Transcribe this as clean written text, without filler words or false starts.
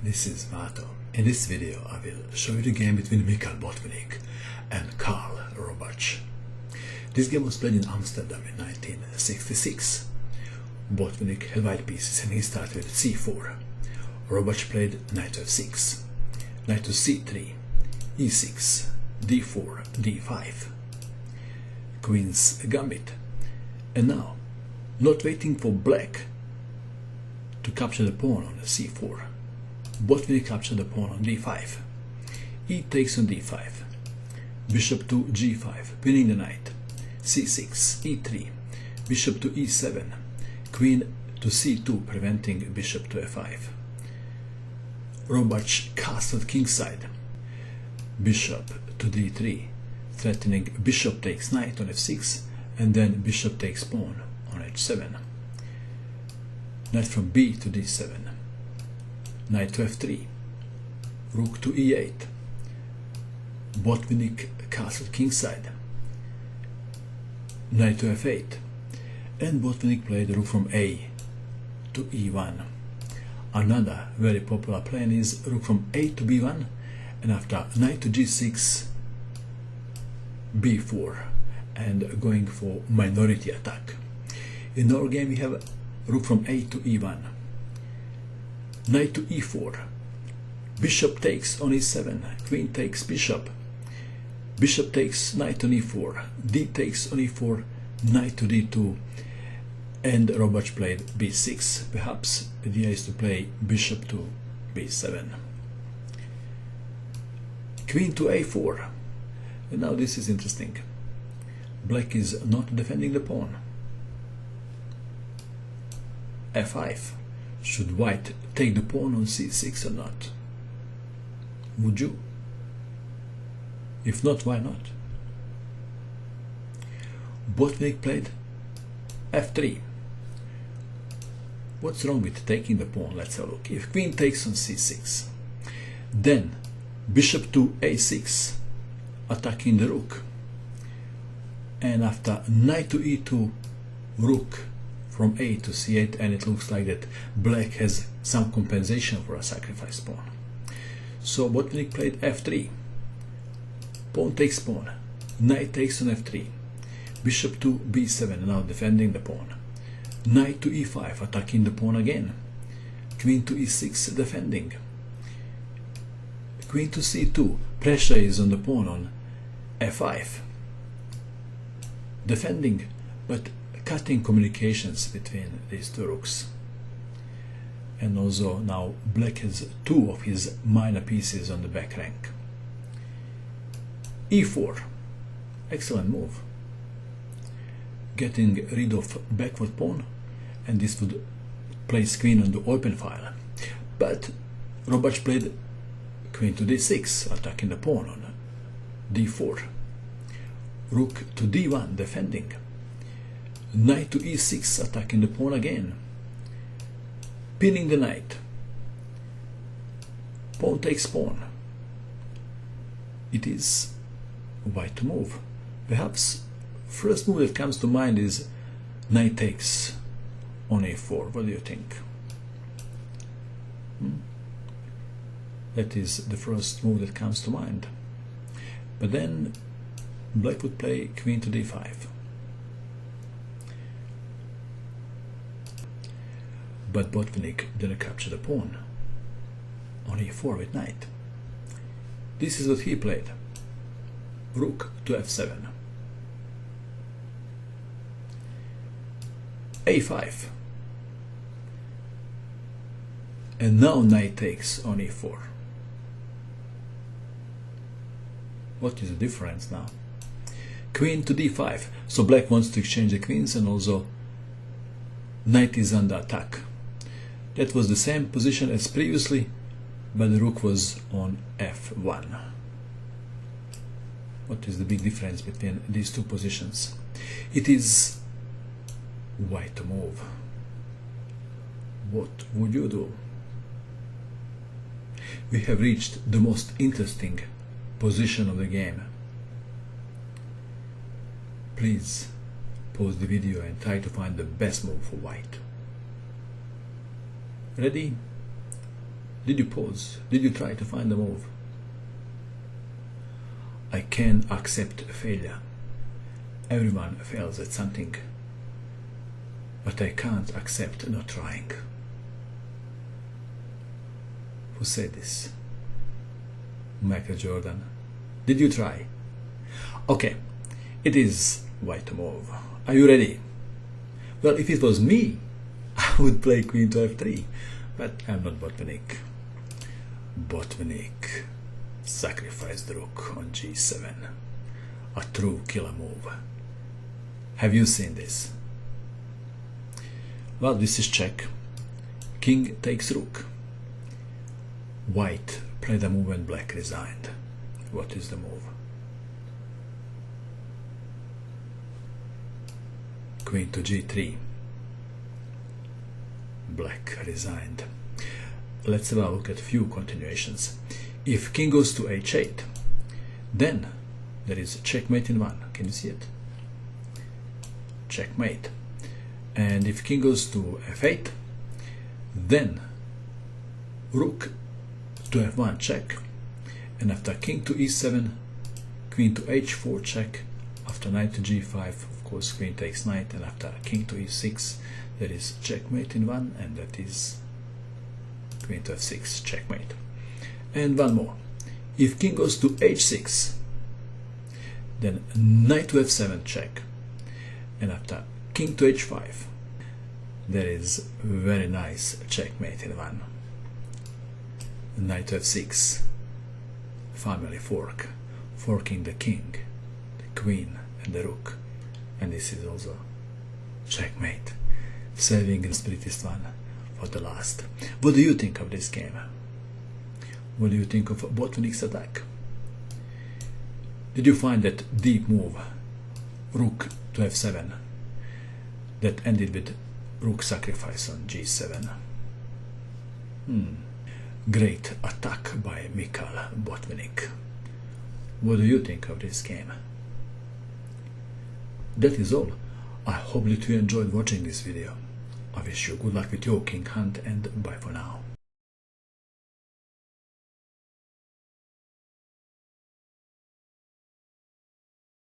this is Vato. In this video I will show you the game between Mikhail Botvinnik and Karl Robatsch. This game was played in Amsterdam in 1966. Botvinnik had white pieces and he started with c4. Robatsch played knight to f6, knight to c3, e6, d4, d5, queen's gambit. And now, not waiting for black to capture the pawn on c4, Botvinnik captured the pawn on d5. E takes on d5, bishop to g5, pinning the knight, c6, e3, bishop to e7, queen to c2, preventing bishop to f5. Robatsch castled kingside, bishop to d3, threatening bishop takes knight on f6, and then bishop takes pawn on h7. Knight from b to d7, knight to f3, rook to e8, Botvinnik castled kingside, knight to f8, and Botvinnik played rook from a to e1. Another very popular plan is rook from a to b1, and after knight to g6, b4, and going for minority attack. In our game we have rook from a to e1, knight to e4, bishop takes on e7, queen takes bishop, bishop takes knight on e4, d takes on e4, knight to d2, and Robatsch played b6. Perhaps the idea is to play bishop to b7, queen to a4. And now this is interesting. Black is not defending the pawn. f5. Should white take the pawn on c6 or not? Would you? If not, why not? Botvinnik played f3. What's wrong with taking the pawn? Let's have a look. If queen takes on c6, then bishop to a6, attacking the rook, and after knight to e2, rook from a to c8, and it looks like that black has some compensation for a sacrifice pawn. So Botvinnik played f3, pawn takes pawn, knight takes on f3, bishop to b7, now defending the pawn, knight to e5, attacking the pawn again, queen to e6, defending, queen to c2, pressure is on the pawn on f5, defending, but cutting communications between these two rooks. And also now black has two of his minor pieces on the back rank. e4, excellent move, getting rid of backward pawn, and this would place queen on the open file. But Robatsch played queen to d6, attacking the pawn on d4, rook to d1, defending, knight to e6, attacking the pawn again, pinning the knight, pawn takes pawn. It is white to move. Perhaps first move that comes to mind is knight takes on a4. What do you think? That is the first move that comes to mind. But then black would play queen to d5. But Botvinnik didn't capture the pawn on e4 with knight. This is what he played. Rook to f7, a5, and now knight takes on e4. What is the difference now? Queen to d5, so black wants to exchange the queens, and also knight is under attack. That was the same position as previously, but the rook was on f1. What is the big difference between these two positions? It is white to move. What would you do? We have reached the most interesting position of the game. Please pause the video and try to find the best move for white. Ready? Did you pause? Did you try to find a move? I can accept failure. Everyone fails at something. But I can't accept not trying. Who said this? Michael Jordan. Did you try? Okay, it is white to move. Are you ready? Well, if it was me, I would play queen to f3, but I'm not Botvinnik. Botvinnik sacrificed the rook on g7. A true killer move. Have you seen this? Well, this is check. King takes rook. White played a move and black resigned. What is the move? Queen to g3. Black resigned. Let's have a look at a few continuations. If king goes to h8, then there is checkmate in 1. Can you see it? Checkmate. And if king goes to f8, then rook to f1 check, and after king to e7, queen to h4 check, after knight to g5, of course queen takes knight, and after king to e6 there is checkmate in 1, and that is queen to f6 checkmate. And one more. If king goes to h6, then knight to f7 check, and after king to h5 there is very nice checkmate in 1. Knight to f6, family fork, forking the king, the queen and the rook, and this is also checkmate, saving the spiritist one for the last. What do you think of this game? What do you think of Botvinnik's attack? Did you find that deep move, rook to f7, that ended with rook sacrifice on g7? Great attack by Mikhail Botvinnik. What do you think of this game? That is all. I hope that you enjoyed watching this video. I wish you good luck with your king hunt, and bye for now.